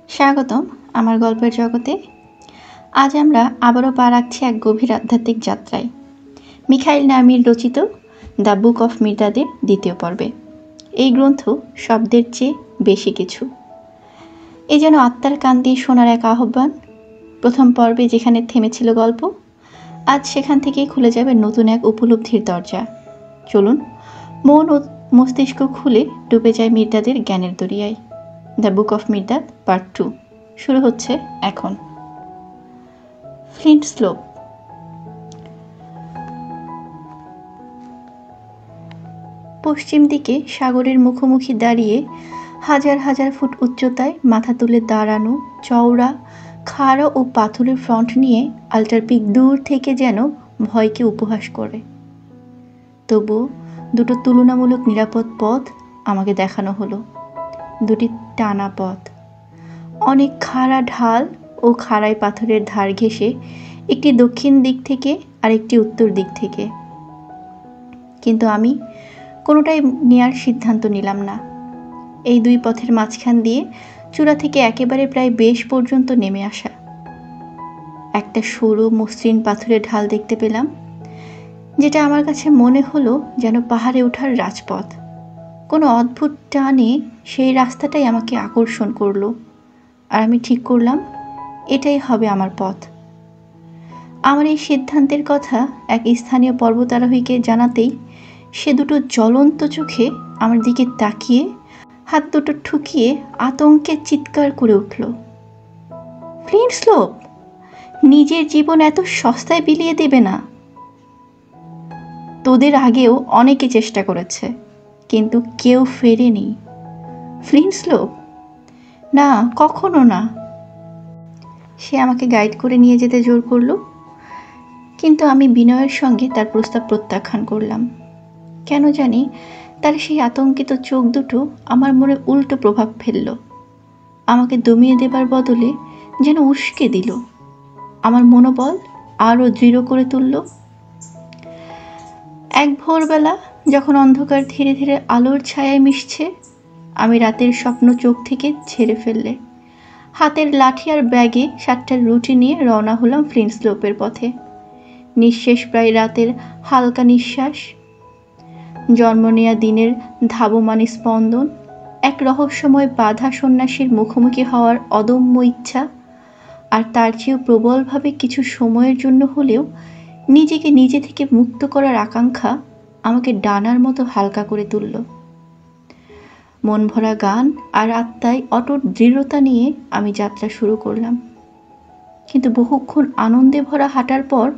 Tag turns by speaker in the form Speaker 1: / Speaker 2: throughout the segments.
Speaker 1: স্বাগতম আমার গল্পের জগতে। আজ আমরা আবারও পা রাখছি এক গভীর আধ্যাত্মিক যাত্রায়, মিখাইল নামির রচিত দ্য বুক অফ মির্দাদের দ্বিতীয় পর্বে। এই গ্রন্থ শব্দের চেয়ে বেশি কিছু। এ যেন আত্মার কান দিয়ে শোনার এক আহ্বান। প্রথম পর্বে যেখানে থেমেছিল গল্প, আজ সেখান থেকেই খুলে যাবে নতুন এক উপলব্ধির দরজা। চলুন মন ও মস্তিষ্ক খুলে ডুবে যায় মির্দাদের জ্ঞানের দরিয়ায়। দ্য বুক অফ মির্দাদ পার্ট 2 শুরু হচ্ছে এখন। Flint slope. পশ্চিম দিকে সাগরের মুখোমুখি দাঁড়িয়ে হাজার হাজার ফুট উচ্চতায় মাথা তুলে দাঁড়ানো চওড়া খাড়া ও পাথরের ফ্রন্ট নিয়ে আল্টারপিক দূর থেকে যেন ভয়কে উপহাস করে। তবু দুটো তুলনামূলক নিরাপদ পথ আমাকে দেখানো হলো। দুটি টানা পথ, অনেক খাড়া ঢাল ও খাড়াই পাথরের ধার ঘেঁষে, একটি দক্ষিণ দিক থেকে আর একটি উত্তর দিক থেকে। কিন্তু আমি কোনোটাই নেয়ার সিদ্ধান্ত নিলাম না। এই দুই পথের মাঝখান দিয়ে চূড়া থেকে একেবারে প্রায় বেশ পর্যন্ত নেমে আসা একটা সরু মসৃণ পাথরের ঢাল দেখতে পেলাম, যেটা আমার কাছে মনে হলো যেন পাহাড়ে ওঠার রাজপথ। কোনো অদ্ভুত টানে সেই রাস্তাটাই আমাকে আকর্ষণ করলো, আর আমি ঠিক করলাম এটাই হবে আমার পথ। আমার এই সিদ্ধান্তের কথা এক স্থানীয় পর্বতারোহীকে জানাতেই সে দুটো জ্বলন্ত চোখে আমার দিকে তাকিয়ে হাত দুটো ঠুকিয়ে আতঙ্কে চিৎকার করে উঠল, ফ্লিন্ট স্লোপ, নিজের জীবন এত সস্তায় বিলিয়ে দেবে না। তোদের আগেও অনেকে চেষ্টা করেছে, কিন্তু কেউ ফেরেনি। ফ্লিন্ট স্লোপ, না, কখনো না। সে আমাকে গাইড করে নিয়ে যেতে জোর করলো, কিন্তু আমি বিনয়ের সঙ্গে তার প্রস্তাব প্রত্যাখ্যান করলাম। কেন জানি তার সেই আতঙ্কিত চোখ দুটো আমার মনে উল্টো প্রভাব ফেলল। আমাকে দমিয়ে দেবার বদলে যেন উস্কে দিল, আমার মনোবল আরও দৃঢ় করে তুলল। এক ভোরবেলা যখন অন্ধকার ধীরে ধীরে আলোর ছায়ায় মিশছে, আমি রাতের স্বপ্ন চোখ থেকে ঝেড়ে ফেললে হাতের লাঠি আর ব্যাগে 7টার রুটি নিয়ে রওনা হলাম ফ্লিন্ট স্লোপের পথে। নিঃশেষ প্রায় রাতের হালকা নিঃশ্বাস, জন্ম নেয়া দিনের ধাবমান স্পন্দন, এক রহস্যময় বাধা সন্ন্যাসীর মুখোমুখি হওয়ার অদম্য ইচ্ছা, আর তার চেয়েও প্রবলভাবে কিছু সময়ের জন্য হলেও নিজেকে নিজে থেকে মুক্ত করার আকাঙ্ক্ষা আমাকে ডানার মতো হালকা করে তুলল। মন ভরা গান আর আত্মায় অটুট দৃঢ়তা নিয়ে আমি যাত্রা শুরু করলাম। কিন্তু বহুক্ষণ আনন্দে ভরা হাঁটার পর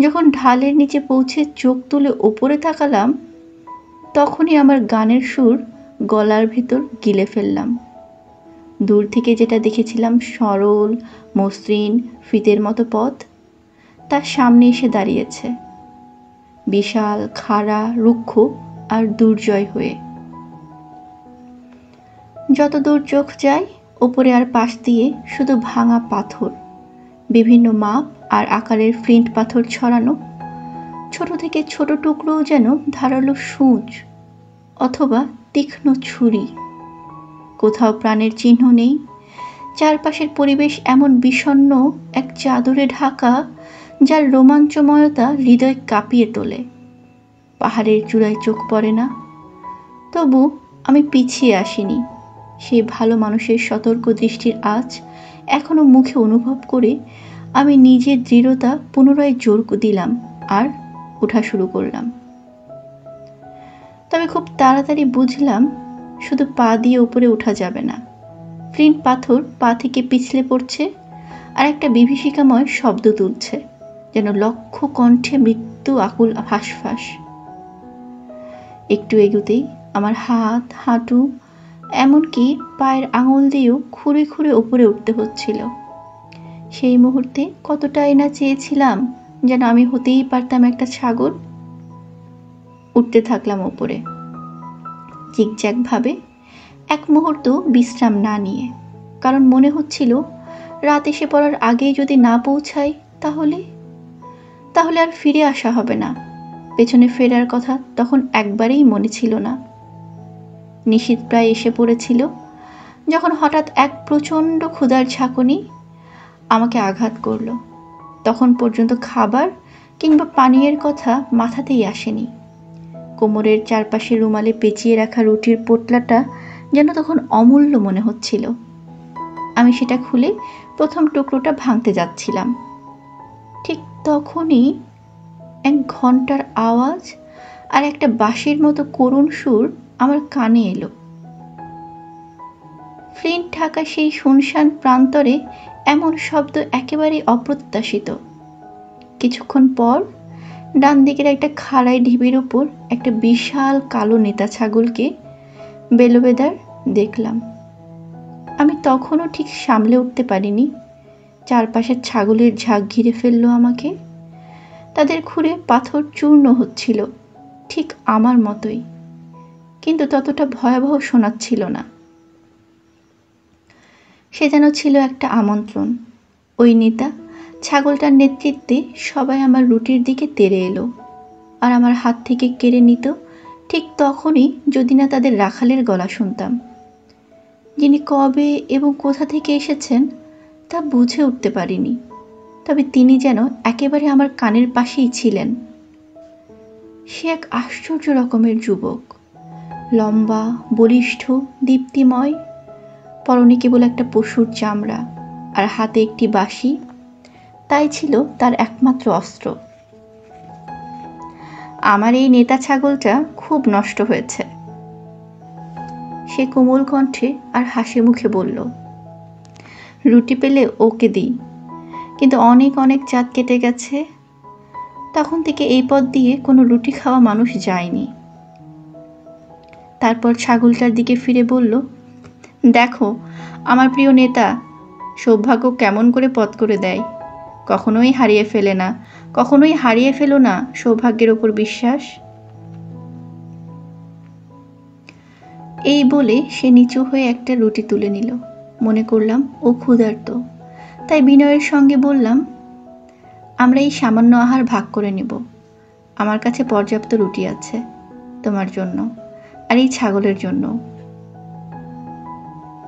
Speaker 1: যখন ঢালের নিচে পৌঁছে চোখ তুলে ওপরে তাকালাম, তখনই আমার গানের সুর গলার ভেতর গিলে ফেললাম। দূর থেকে যেটা দেখেছিলাম সরল মসৃণ ফিতের মতো পথ, তার সামনে এসে দাঁড়িয়েছে বিশাল খাড়া রুক্ষ আর দুর্জয় হয়ে। যত দূর চোখ যায় ওপরে আর পাশ দিয়ে শুধু ভাঙা পাথর, বিভিন্ন মাপ আর আকারের ফ্লিন্ট পাথর ছড়ানো, ছোট থেকে ছোট টুকরোও যেন ধারালো সূঁচ অথবা তীক্ষ্ণ ছুরি। কোথাও প্রাণের চিহ্ন নেই। চারপাশের পরিবেশ এমন বিষণ্ণ এক চাদরে ঢাকা, যার রোমাঞ্চময়তা হৃদয় কাঁপিয়ে তোলে। পাহাড়ের চূড়ায় চোখ পড়ে না, তবু আমি পিছিয়ে আসিনি। সেই ভালো মানুষের সতর্ক দৃষ্টির আঁচ এখনো মুখে অনুভব করে আমি নিজের দৃঢ়তা পুনরায় জোর দিলাম আর ওঠা শুরু করলাম। তবে খুব তাড়াতাড়ি বুঝলাম শুধু পা দিয়ে উপরে ওঠা যাবে না। ফ্লিন্ট পাথর পা থেকে পিছলে পড়ছে আর একটা বিভীষিকাময় শব্দ তুলছে, যেন লক্ষ কণ্ঠে মৃত্যু আকুল হাঁসফাঁস। একটু এগুতেই আমার হাত হাঁটু এমনকি পায়ের আঙুল দিয়েও খুঁড়ে খুঁড়ে উপরে উঠতে হচ্ছিল। সেই মুহূর্তে কতটাই না চেয়েছিলাম যেন আমি হতেই পারতাম একটা ছাগল। উঠতে থাকলাম উপরে জিগজ্যাগ ভাবে, এক মুহূর্ত বিশ্রাম না নিয়ে, কারণ মনে হচ্ছিল রাত এসে পড়ার আগেই যদি না পৌঁছাই তাহলে আর ফিরে আসা হবে না। পেছনে ফেরার কথা তখন একবারেই মনে ছিল না। নিশীথ প্রায় এসে পড়েছিল। যখন হঠাৎ এক প্রচণ্ড ক্ষুধার ঝাঁকুনি আমাকে আঘাত করলো। তখন পর্যন্ত খাবার কিংবা পানীয়ের কথা মাথাতেই আসেনি। কোমরের চারপাশে রুমালে পেঁচিয়ে রাখা রুটির পোটলাটা যেন তখন অমূল্য মনে হচ্ছিল। আমি সেটা খুলে প্রথম টুকরোটা ভাঙতে যাচ্ছিলাম, ঠিক তখনই এক ঘন্টার আওয়াজ আর একটা বাঁশির মতো করুণ সুর আমার কানে এলো। ফ্লিন্ট ঢাকা সেই শুনশান প্রান্তরে এমন শব্দ একেবারেই অপ্রত্যাশিত। কিছুক্ষণ পর ডান দিকের একটা খাড়াই ঢিবির উপর একটা বিশাল কালো নেতা ছাগলকে বেলবেদার দেখলাম। আমি তখনও ঠিক সামলে উঠতে পারিনি। চারপাশের ছাগলের ঝাঁক ঘিরে ফেললো আমাকে। তাদের খুঁড়ে পাথর চূর্ণ হচ্ছিল, ঠিক আমার মতোই, কিন্তু ততটা ভয়াবহ শোনাচ্ছিল না। সে যেন ছিল একটা আমন্ত্রণ। ওই নেতা ছাগলটার নেতৃত্বে সবাই আমার রুটির দিকে তেড়ে এলো আর আমার হাত থেকে কেড়ে নিত ঠিক তখনই যদি না তাদের রাখালের গলা শুনতাম, যিনি কবে এবং কোথা থেকে এসেছেন তা বুঝে উঠতে পারিনি, তবে তিনি যেন একেবারে আমার কানের পাশেই ছিলেন। সে এক আশ্চর্য রকমের যুবক, লম্বা, বলিষ্ঠ, দীপ্তিময়, পরনে কেবল একটা পশুর চামড়া আর হাতে একটি বাঁশি, তাই ছিল তার একমাত্র অস্ত্র। আমার এই নেতা ছাগলটা খুব নষ্ট হয়েছে, সে কোমল কণ্ঠে আর হাসি মুখে বলল। রুটি পেলে ওকে দিই, কিন্তু অনেক অনেক চাঁদ কেটে গেছে, তখন থেকে এই পথ দিয়ে কোনো রুটি খাওয়া মানুষ যায়নি। তারপর ছাগলটার দিকে ফিরে বলল, দেখো আমার প্রিয় নেতা সৌভাগ্য কেমন করে পথ করে দেয়, কখনোই হারিয়ে ফেলে না, কখনোই হারিয়ে ফেলো না সৌভাগ্যের ওপর বিশ্বাস। এই বলে সে নিচু হয়ে একটা রুটি তুলে নিল। মনে করলাম ও ক্ষুধার্ত, তাই বিনয়ের সঙ্গে বললাম, আমরা এই সামান্য আহার ভাগ করে নেব। আমার কাছে পর্যাপ্ত রুটি আছে তোমার জন্য আর এই ছাগলের জন্য।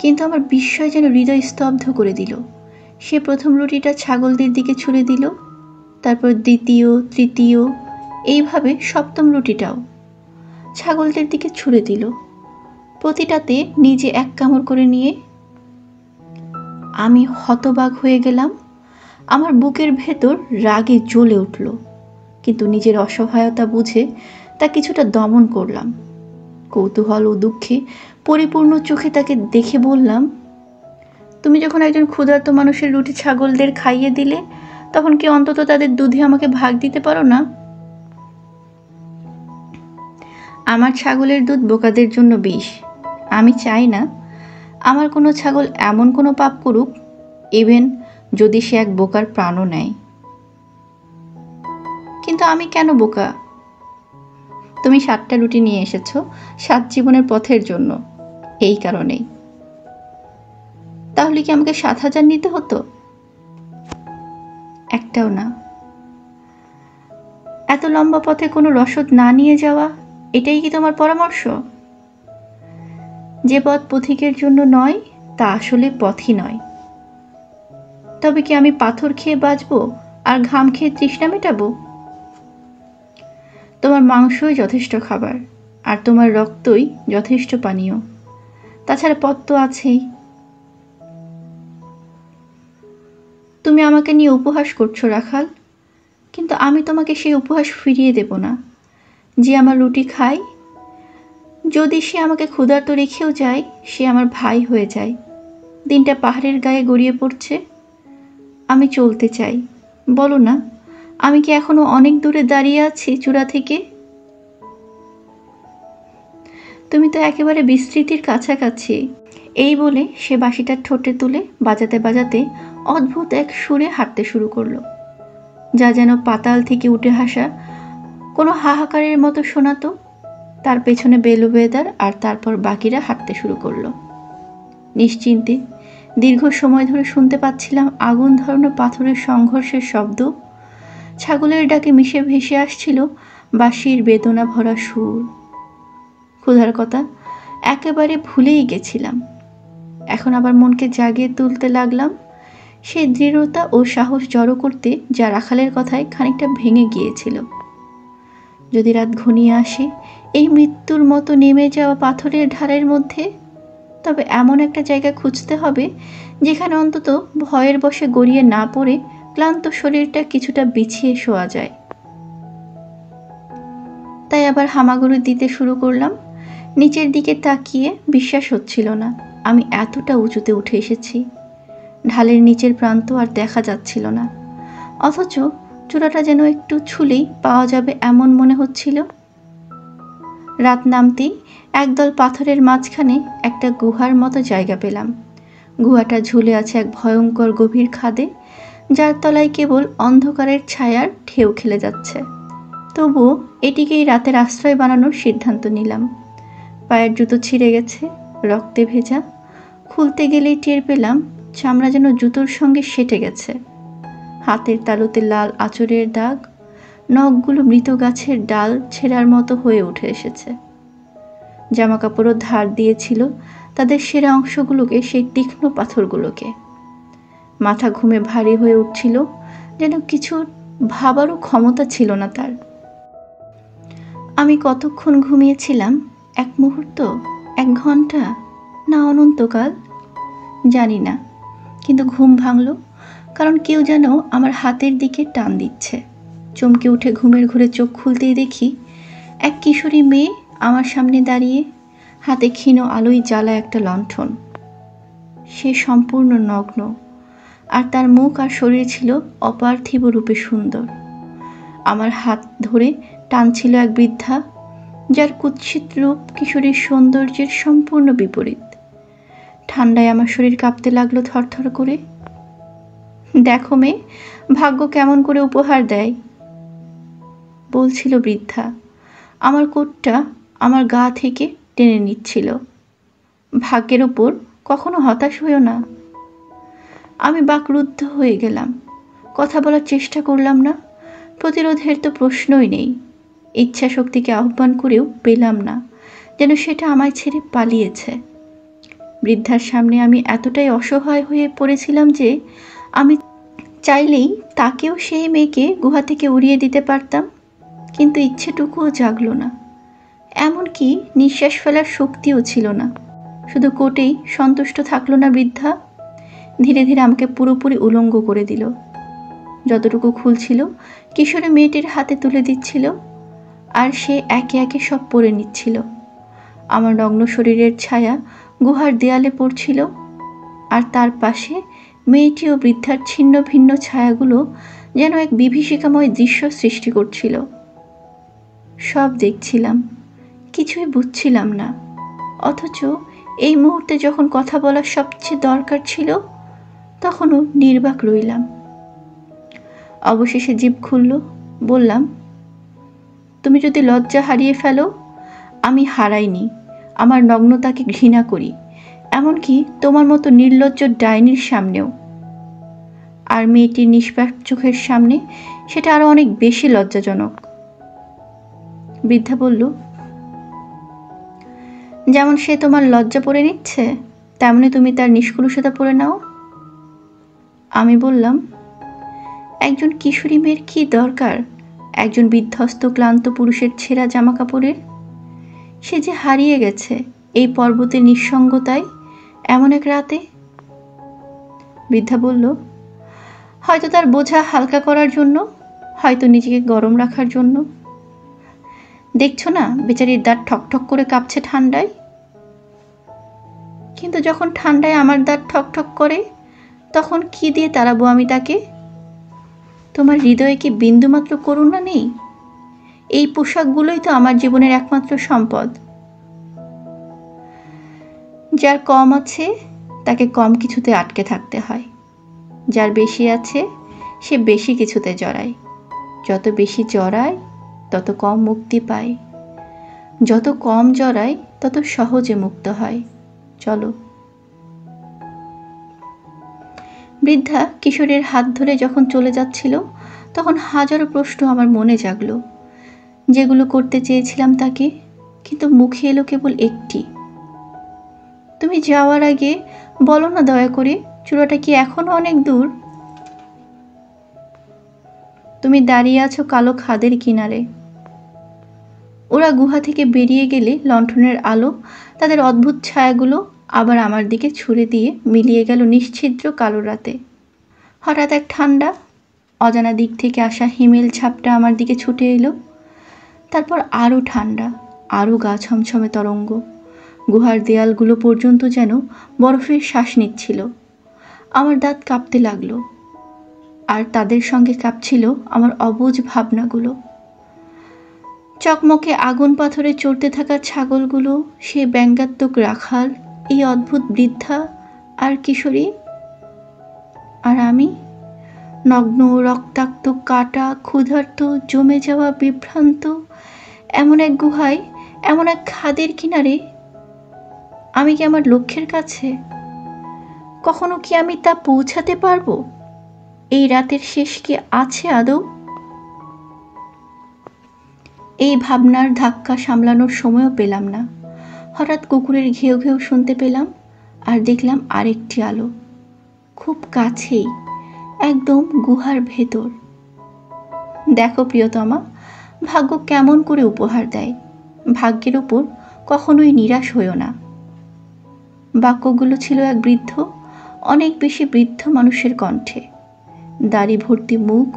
Speaker 1: কিন্তু আমার বিস্ময় যেন হৃদয় স্তব্ধ করে দিল। সে প্রথম রুটিটা ছাগলদের দিকে ছুঁড়ে দিল, তারপর দ্বিতীয়, তৃতীয়, এইভাবে সপ্তম রুটিটাও ছাগলদের দিকে ছুঁড়ে দিল, প্রতিটাতে নিজে এক কামড় করে নিয়ে। আমি হতবাক হয়ে গেলাম। আমার বুকের ভেতর রাগে জ্বলে উঠল, কিন্তু নিজের অসহায়তা বুঝে তা কিছুটা দমন করলাম। কৌতূহল ও দুঃখে পরিপূর্ণ চোখে তাকে দেখে বললাম, তুমি যখন একজন ক্ষুধার্ত মানুষের রুটি ছাগলদের খাইয়ে দিলে, তখন কি অন্তত তাদের দুধে আমাকে ভাগ দিতে পারো না? আমার ছাগলের দুধ বোকাদের জন্য বিষ। আমি চাই না আমার কোনো ছাগল এমন কোনো পাপ করুক, ইভেন যদি সে এক বোকার প্রাণও নেয়। কিন্তু আমি কেন বোকা? তুমি 7টা রুটি নিয়ে এসেছো 7 জীবনের পথের জন্য, এই কারণেই। তাহলে কি আমাকে 7,000 নিতে হতো? একটাও না। এত লম্বা পথে কোনো রসদ না নিয়ে যাওয়া, এটাই কি তোমার পরামর্শ? যে পথ পথিকের জন্য নয় তা আসলে পথই নয়। তবে কি আমি পাথর খেয়ে বাঁচবো আর ঘাম খেয়ে তৃষ্ণা মেটাবো? তোমার মাংসই যথেষ্ট খাবার আর তোমার রক্তই যথেষ্ট পানীয়, তাছাড়া পথ তো আছেই। তুমি আমাকে নিয়ে উপহাস করছো রাখাল, কিন্তু আমি তোমাকে সেই উপহাস ফিরিয়ে দেব না। যে আমার রুটি খায়, যদি সে আমাকে ক্ষুধার্ত রেখেও যায়, সে আমার ভাই হয়ে যায়। দিনটা পাহাড়ের গায়ে গড়িয়ে পড়ছে, আমি চলতে চাই। বলো না, আমি কি এখনো অনেক দূরে দাঁড়িয়ে আছি চূড়া থেকে? তুমি তো একেবারে বিস্তৃতির কাছাকাছি। এই বলে সে বাঁশিটা ঠোঁটে তুলে বাজাতে বাজাতে অদ্ভুত এক সুরে হাঁটতে শুরু করলো, যা যেন পাতাল থেকে উঠে আসা কোনো হাহাকারের মতো শোনাতো। তার পেছনে বেলুবেদার আর তারপর বাকিরা হাঁটতে শুরু করলো। নিশ্চিন্তে দীর্ঘ সময় ধরে শুনতে পাচ্ছিলাম আগুন ধরানো পাথরের সংঘর্ষের শব্দ। ছাগলের ডাকে মিশে ভেসে আসছিল বাঁশির বেদনা ভরা সুর। ক্ষুধার কথা একেবারে ভুলেই গেছিলাম। এখন আবার মনকে জাগিয়ে তুলতে লাগলাম। সেই দৃঢ়তা ও সাহস জড়ো করতে যা রাখালের কথায় খানিকটা ভেঙে গিয়েছিল। যদি রাত ঘনিয়ে আসে এই মৃত্যুর মতো নেমে যাওয়া পাথরের ঢালের মধ্যে, তবে এমন একটা জায়গা খুঁজতে হবে যেখানে অন্তত ভয়ের বশে গড়িয়ে না পড়ে ক্লান্ত শরীরটা কিছুটা বিছিয়ে শোয়া যায়। তাই আবার হামাগুড়ি দিতে শুরু করলাম। নিচের দিকে তাকিয়ে বিশ্বাস হচ্ছিল না আমি এতটা উঁচুতে উঠে এসেছি। ঢালের নিচের প্রান্ত আর দেখা যাচ্ছিল না, অথচ চূড়াটা যেন একটু ছুলেই পাওয়া যাবে এমন মনে হচ্ছিল। রাত নামতেই একদল পাথরের মাঝখানে একটা গুহার মতো জায়গা পেলাম। গুহাটা ঝুলে আছে এক ভয়ঙ্কর গভীর খাদে, যার তলায় কেবল অন্ধকারের ছায়ার ঢেউ খেলে যাচ্ছে। তবুও এটিকেই রাতের আশ্রয় বানানোর সিদ্ধান্ত নিলাম। পায়ের জুতো ছিঁড়ে গেছে, রক্তে ভেজা। খুলতে গেলেই টের পেলাম চামড়া যেন জুতোর সঙ্গে সেটে গেছে। হাতের তালুতে লাল আঁচড়ের দাগ, নখগুলো মৃত গাছের ডাল ছেঁড়ার মতো হয়ে উঠে এসেছে। জামাকাপড়ও ধার দিয়েছিল তাদের সেরা অংশগুলোকে, সেই তীক্ষ্ণ পাথরগুলোকে। মাথা ঘুমে ভারী হয়ে উঠছিল, যেন কিছু ভাবারও ক্ষমতা ছিল না তার। আমি কতক্ষণ ঘুমিয়েছিলাম? 1 মুহূর্ত, 1 ঘন্টা, না অনন্তকাল? জানি না, কিন্তু ঘুম ভাঙল, কারণ কেউ যেন আমার হাতের দিকে টান দিচ্ছে। চমকে উঠে ঘুমের ঘোরে চোখ খুলতেই দেখি এক কিশোরী মেয়ে আমার সামনে দাঁড়িয়ে, হাতে ক্ষীণ আলোয় জ্বালা একটা লণ্ঠন। সে সম্পূর্ণ নগ্ন, আর তার মুখ আর শরীর ছিল অপার্থিব রূপে সুন্দর। আমার হাত ধরে টানছিল এক বৃদ্ধা, যার কুৎসিত রূপ কিশোরীর সৌন্দর্যের সম্পূর্ণ বিপরীত। ঠান্ডায় আমার শরীর কাঁপতে লাগলো থরথর করে। দেখো মেয়ে, ভাগ্য কেমন করে উপহার দেয়, বলছিল বৃদ্ধা। আমার কোটটা আমার গা থেকে টেনে নিচ্ছিল। ভাগ্যের ওপর কখনো হতাশ হইও না। আমি বাকরুদ্ধ হয়ে গেলাম। কথা বলার চেষ্টা করলাম না, প্রতিরোধের তো প্রশ্নই নেই। ইচ্ছা শক্তিকে আহ্বান করেও পেলাম না, যেন সেটা আমায় ছেড়ে পালিয়েছে। বৃদ্ধার সামনে আমি এতটাই অসহায় হয়ে পড়েছিলাম যে আমি চাইলেই তাকেও সেই মেয়েকে গুহা থেকে উড়িয়ে দিতে পারতাম, কিন্তু ইচ্ছেটুকুও জাগলো না। এমনকি নিঃশ্বাস ফেলার শক্তিও ছিল না। শুধু কোটেই সন্তুষ্ট থাকলো না বৃদ্ধা, ধীরে ধীরে আমাকে পুরোপুরি উলঙ্গ করে দিল। যতটুকু খুলছিল কিশোরী মেয়েটির হাতে তুলে দিচ্ছিল, আর সে একে একে সব পরে নিচ্ছিল। আমার নগ্ন শরীরের ছায়া গুহার দেয়ালে পড়ছিল, আর তার পাশে মেয়েটি ও বৃদ্ধার ছিন্ন ভিন্ন ছায়াগুলো যেন এক বিভীষিকাময় দৃশ্য সৃষ্টি করছিল। সব দেখছিলাম, কিছুই বুঝছিলাম না, অথচ এই মুহূর্তে যখন কথা বলার সবচেয়ে দরকার ছিল তখনও নির্বাক রইলাম। অবশেষে জিভ খুলল, বললাম, তুমি যদি লজ্জা হারিয়ে ফেলো, আমি হারাইনি। আমার নগ্নতাকে ঘৃণা করি, এমনকি তোমার মতো নির্লজ্জ ডাইনির সামনেও। আর মেয়েটির নিষ্পাপ চোখের সামনে সেটা আরো অনেক বেশি লজ্জাজনক। বৃদ্ধা বলল, যেমন সে তোমার লজ্জা পড়ে নিচ্ছে, তেমনি তুমি তার নিষ্কলুষতা পড়ে নাও। আমি বললাম, একজন কিশোরী মেয়ের কি দরকার একজন বিধ্বস্ত ক্লান্ত পুরুষের ছেঁড়া জামা কাপড়ের? সে যে হারিয়ে গেছে এই পর্বতের নিঃসঙ্গতায় এমন এক রাতে। বৃদ্ধা বলল, হয়তো তার বোঝা হালকা করার জন্য, হয়তো নিজেকে গরম রাখার জন্য। দেখছো না বেচারির দাঁত ঠকঠক করে কাঁপছে ঠান্ডায়। কিন্তু যখন ঠান্ডায় আমার দাঁত ঠকঠক করে, তখন কি দিয়ে তাড়াবো আমি তাকে? তোমার হৃদয়ে কি বিন্দুমাত্র করুণা নেই? এই পোশাকগুলোই তো আমার জীবনের একমাত্র সম্পদ। যার কম আছে তাকে কম কিছুতে আটকে থাকতে হয়, যার বেশি আছে সে বেশি কিছুতে জড়ায়। যত বেশি জড়ায় তত কম মুক্তি পায়, যত কম জড়ায় তত সহজে মুক্ত হয়। চলো। বৃদ্ধা কিশোরের হাত ধরে যখন চলে যাচ্ছিল, তখন হাজারো প্রশ্ন আমার মনে জাগলো, যেগুলো করতে চেয়েছিলাম তাকে, কিন্তু মুখে এলো কেবল একটি, তুমি যাওয়ার আগে বলো না দয়া করে, চূড়াটা কি এখনো অনেক দূর? তুমি দাঁড়িয়ে আছো কালো খাদের কিনারে। ওরা গুহা থেকে বেরিয়ে গেলে লণ্ঠনের আলো তাদের অদ্ভুত ছায়াগুলো আবার আমার দিকে ছুড়ে দিয়ে মিলিয়ে গেল নিশ্ছিদ্র কালো রাতে। হঠাৎ এক ঠান্ডা অজানা দিক থেকে আসা হিমেল ছাপটা আমার দিকে ছুটে এলো। তারপর আরও ঠান্ডা, আরও গা ছমছমে তরঙ্গ। গুহার দেয়ালগুলো পর্যন্ত যেন বরফের শ্বাস নিচ্ছিল। আমার দাঁত কাঁপতে লাগলো, আর তাদের সঙ্গে কাঁপছিল আমার অবুঝ ভাবনাগুলো। চকমকে আগুন পাথরে চড়তে থাকা ছাগলগুলো, সে ব্যঙ্গাত্মক রাখাল, এই অদ্ভুত বৃদ্ধা আর কিশোরী, আর আমি নগ্ন, রক্তাক্ত, কাটা, ক্ষুধার্ত, জমে যাওয়া, বিভ্রান্ত, এমন এক গুহায়, এমন এক খাদের কিনারে। আমি কি আমার লক্ষ্যের কাছে? কখনো কি আমি তা পৌঁছাতে পারবো? এই রাতের শেষ কি আছে আদৌ? এই ভাবনার ধাক্কা সামলানোর সময়ও পেলাম না। হঠাৎ কুকুরের ঘেউ ঘেউ শুনতে পেলাম, আর দেখলাম আরেকটি আলো, খুব কাছেই, একদম গুহার ভেতর। দেখো প্রিয়তমা, ভাগ্য কেমন করে উপহার দেয়। ভাগ্যের উপর কখনোই নিরাশ হইও না। বাক্যগুলো ছিল এক বৃদ্ধ, অনেক বেশি বৃদ্ধ মানুষের কণ্ঠে। দাড়ি ভর্তি মুখ,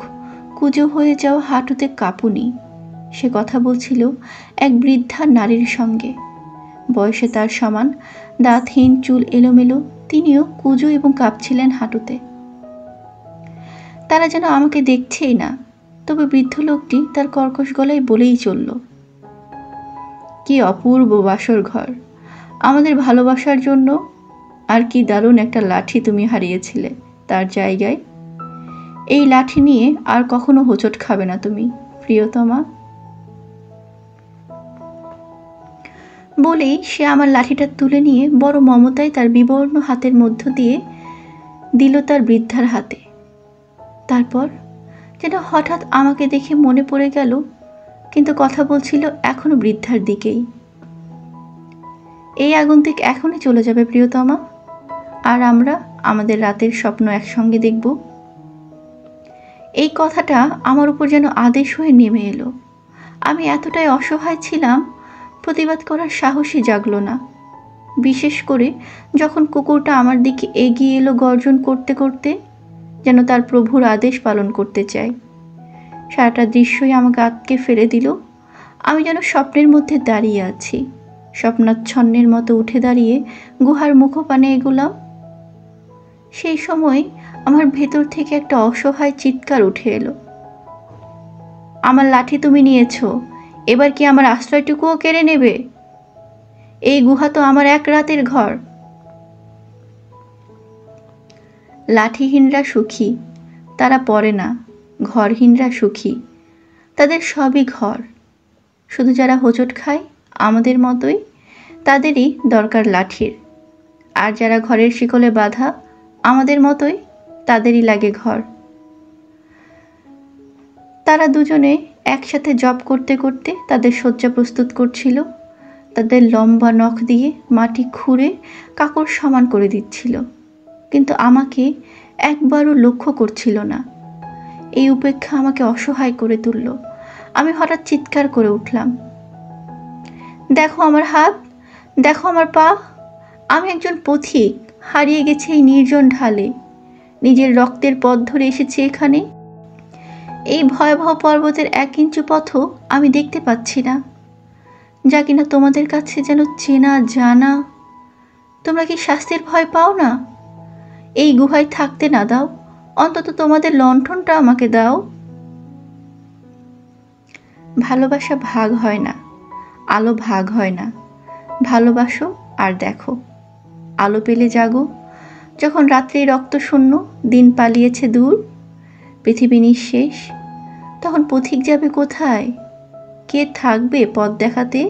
Speaker 1: কুঁজো হয়ে যাওয়া হাঁটুতে কাঁপুনি। সে কথা বলছিল এক বৃদ্ধা নারীর সঙ্গে, বয়সে তার সমান, দাঁতহীন, চুল এলোমেলো। তিনিও কুঁজো এবং কাঁপছিলেন হাঁটুতে। তারা যেন আমাকে দেখছেই না, তবে বৃদ্ধ লোকটি তার কর্কশ গলায় বলেই চলল, কি অপূর্ব বাসর ঘর আমাদের ভালোবাসার জন্য। আর কি দারুণ একটা লাঠি তুমি হারিয়েছিলে তার জায়গায়। এই লাঠি নিয়ে আর কখনো হোঁচট খাবে না তুমি, প্রিয়তমা। বলেই সে আমার লাঠিটা তুলে নিয়ে বড় মমতায় তার বিবর্ণ হাতের মধ্য দিয়ে দিল তার বৃদ্ধার হাতে। তারপর যেন হঠাৎ আমাকে দেখে মনে পড়ে গেল, কিন্তু কথা বলছিল এখনো বৃদ্ধার দিকেই। এই আগন্তুক এখনই চলে যাবে প্রিয়তমা, আর আমরা আমাদের রাতের স্বপ্ন একসঙ্গে দেখব। এই কথাটা আমার উপর যেন আদেশ হয়ে নেমে এলো। আমি এতটাই অসহায় ছিলাম, প্রতিবাদ করার সাহসই জাগলো না। বিশেষ করে যখন কুকুরটা আমার দিকে এগিয়ে এলো গর্জন করতে করতে, যেন তার প্রভুর আদেশ পালন করতে চায়। সারাটা দৃশ্যই আমাকে আটকে ফেলে দিল। আমি যেন স্বপ্নের মধ্যে দাঁড়িয়ে আছি। স্বপ্নাচ্ছন্নের মতো উঠে দাঁড়িয়ে গুহার মুখপানে এগোলাম। সেই সময় আমার ভেতর থেকে একটা অসহায় চিৎকার উঠে এলো, আমার লাঠি তুমি নিয়েছো, এবার কি আমার আশ্রয়টুকুও কেড়ে নেবে? এই গুহা তো আমার এক রাতের ঘর। লাঠিহীনরা সুখী, তারা পড়ে না। ঘরহীনরা সুখী, তাদের সবই ঘর। শুধু যারা হোঁচট খায় আমাদের মতোই, তাদেরই দরকার লাঠির। আর যারা ঘরের শিকলে বাঁধা আমাদের মতোই, তাদেরই লাগে ঘর। তারা দুজনে একসাথে জব করতে করতে তাদের শয্যা প্রস্তুত করছিল। তাদের লম্বা নখ দিয়ে মাটি খুঁড়ে কাকর সমান করে দিচ্ছিল, কিন্তু আমাকে একবারও লক্ষ্য করছিল না। এই উপেক্ষা আমাকে অসহায় করে তুলল। আমি হঠাৎ চিৎকার করে উঠলাম, দেখো আমার হাত, দেখো আমার পা। আমি একজন পথিক, হারিয়ে গেছে এই নির্জন ঢালে। নিজের রক্তের পথ ধরে এসেছি এখানে। এই ভয়াবহ পর্বতের 1 ইঞ্চি পথও আমি দেখতে পাচ্ছি না, যা কিনা তোমাদের কাছে যেন চেনা জানা। তোমরা কি শাস্তির ভয় পাও না? এই গুহায় থাকতে না দাও, অন্তত তোমাদের লণ্ঠনটা আমাকে দাও। ভালোবাসা ভাগ হয় না, আলো ভাগ হয় না। ভালোবাসো আর দেখো, আলো পেলে জাগো। যখন রাত্রি রক্ত শূন্য, দিন পালিয়েছে দূর, পৃথিবী নিঃশেষ, তখন পথিক যাবে কোথায়? কে থাকবে পথ দেখাতে?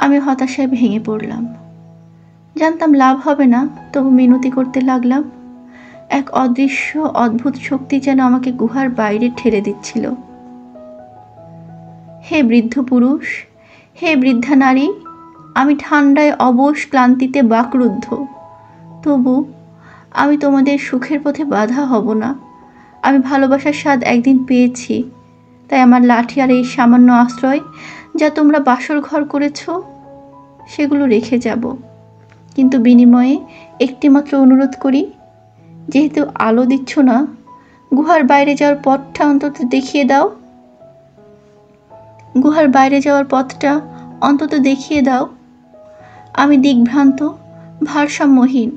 Speaker 1: আমি হতাশায় ভেঙে পড়লাম। জানতাম লাভ হবে না, তবু মিনতি করতে লাগলাম। এক অদৃশ্য অদ্ভুত শক্তি যেন আমাকে গুহার বাইরে ঠেলে দিচ্ছিল। হে বৃদ্ধ পুরুষ, হে বৃদ্ধা নারী, আমি ঠান্ডায় অবশ, ক্লান্তিতে বাকরুদ্ধ। তবু আমি তোমাদের সুখের পথে বাধা হব না। আমি ভালোবাসার স্বাদ একদিন পেয়েছি, তাই আমার লাঠি আর এই সামান্য আশ্রয় যা তোমরা বাসর ঘর করেছ সেগুলো রেখে যাব। কিন্তু বিনিময়ে একটিমাত্র অনুরোধ করি, যেহেতু আলো দিচ্ছ না, গুহার বাইরে যাওয়ার পথটা অন্তত দেখিয়ে দাও। গুহার বাইরে যাওয়ার পথটা অন্তত দেখিয়ে দাও। আমি দিগ্ভ্রান্ত, ভারসাম্যহীন।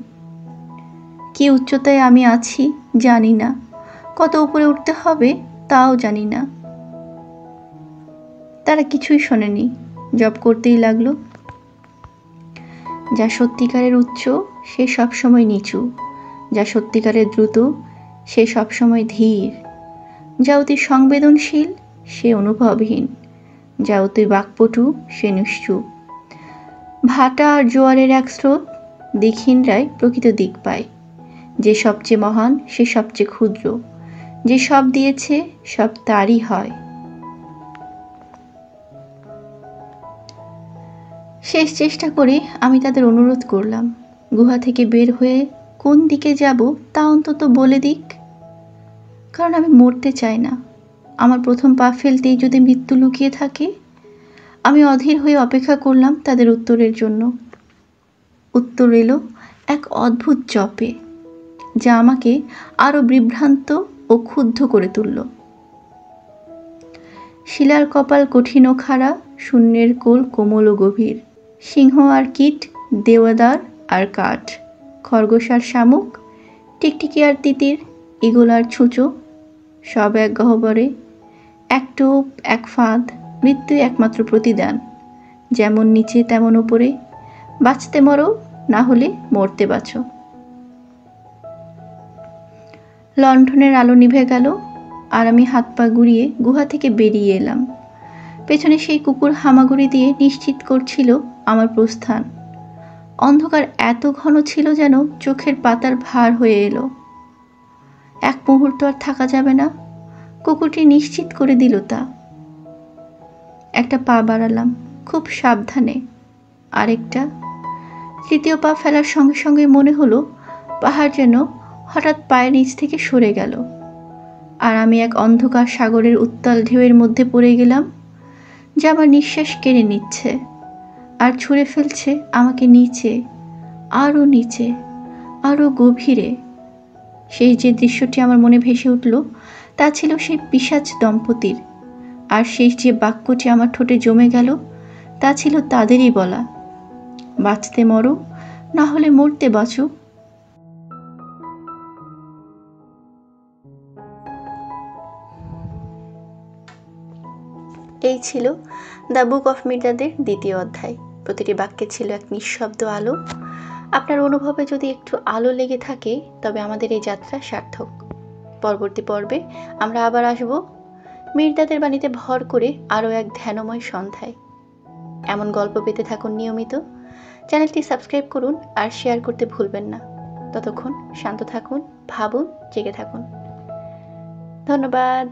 Speaker 1: কি উচ্চতায় আমি আছি জানি না, কত উপরে উঠতে হবে তাও জানি না। তারা কিছুই শোনেনি, জব করতেই লাগলো। যা সত্যিকারের উচ্চ সে সবসময় নিচু, যা সত্যিকারের দ্রুত সে সবসময় ধীর, যা অতি সংবেদনশীল সে অনুভবহীন, যা অতি বাকপটু সে নিশ্চুপ। ভাটা আর জোয়ারের এক স্রোত, দিকহীনরাই প্রকৃত দিক পায়। যে সবচেয়ে মহান সে সবচেয়ে ক্ষুদ্র, যে সব দিয়েছে সব তারই হয়। শেষ চেষ্টা করে আমি তাদের অনুরোধ করলাম, গুহা থেকে বের হয়ে কোন দিকে যাব তা অন্তত বলে দিক, কারণ আমি মরতে চাই না। আমার প্রথম পা ফেলতেই যদি মৃত্যু লুকিয়ে থাকে। আমি অধীর হয়ে অপেক্ষা করলাম তাদের উত্তরের জন্য। উত্তর এলো এক অদ্ভুত জপে, যা আমাকে আরো বিভ্রান্ত ও ক্ষুব্ধ করে তুলল। শিলার কপাল কঠিন ও খাড়া, শূন্যের কোল কোমল ও গভীর, সিংহ আর কীট, দেওয়াদার আর কাঠ, খরগোশ আর শামুক, টিকটিকি আর তিতির, ঈগল আর ছুঁচো, সব এক গহ্বরে, এক টোপ, এক ফাঁদ, মৃত্যুই একমাত্র প্রতিদান। যেমন নিচে তেমন উপরে, বাঁচতে মরো, না হলে মরতে বাঁচো। লণ্ঠনের আলো নিভে গেল, আর আমি হাত পা গুড়িয়ে গুহা থেকে বেরিয়ে এলাম। পেছনে সেই কুকুর হামাগুড়ি দিয়ে নিশ্চিত করছিল আমার প্রস্থান। অন্ধকার এত ঘন ছিল যেন চোখের পাতার ভার হয়ে এলো। এক মুহূর্ত আর থাকা যাবে না, কুকুরটি নিশ্চিত করে দিল তা। একটা পা বাড়ালাম খুব সাবধানে, আরেকটা, তৃতীয় পা ফেলার সঙ্গে সঙ্গে মনে হলো পাহাড় যেন হঠাৎ পায়ের নিচ থেকে সরে গেল, আর আমি এক অন্ধকার সাগরের উত্তাল ঢেউয়ের মধ্যে পড়ে গেলাম, যা আমার নিঃশ্বাস কেড়ে নিচ্ছে আর ছুঁড়ে ফেলছে আমাকে নিচে, আরও নিচে, আরও গভীরে। সেই যে দৃশ্যটি আমার মনে ভেসে উঠল তা ছিল সেই পিশাচ দম্পতির, আর সেই যে বাক্যটি আমার ঠোঁটে জমে গেল তা ছিল তাদেরই বলা, বাঁচতে মরো, না হলে মরতে বাঁচো। এই ছিল দ্য বুক অফ মির্জাদের দ্বিতীয় অধ্যায়। প্রতিটি বাক্যে ছিল এক নিঃশব্দ আলো। আপনার অনুভবে যদি একটু আলো লেগে থাকে তবে আমাদের এই যাত্রা সার্থক। পরবর্তী পর্বে আমরা আবার আসব মির্জাদের বাণীতে ভর করে আরও এক ধ্যানময় সন্ধ্যায়। এমন গল্প পেতে থাকুন নিয়মিত। চ্যানেলটি সাবস্ক্রাইব করুন আর শেয়ার করতে ভুলবেন না। ততক্ষণ শান্ত থাকুন, ভাবুন, জেগে থাকুন। ধন্যবাদ।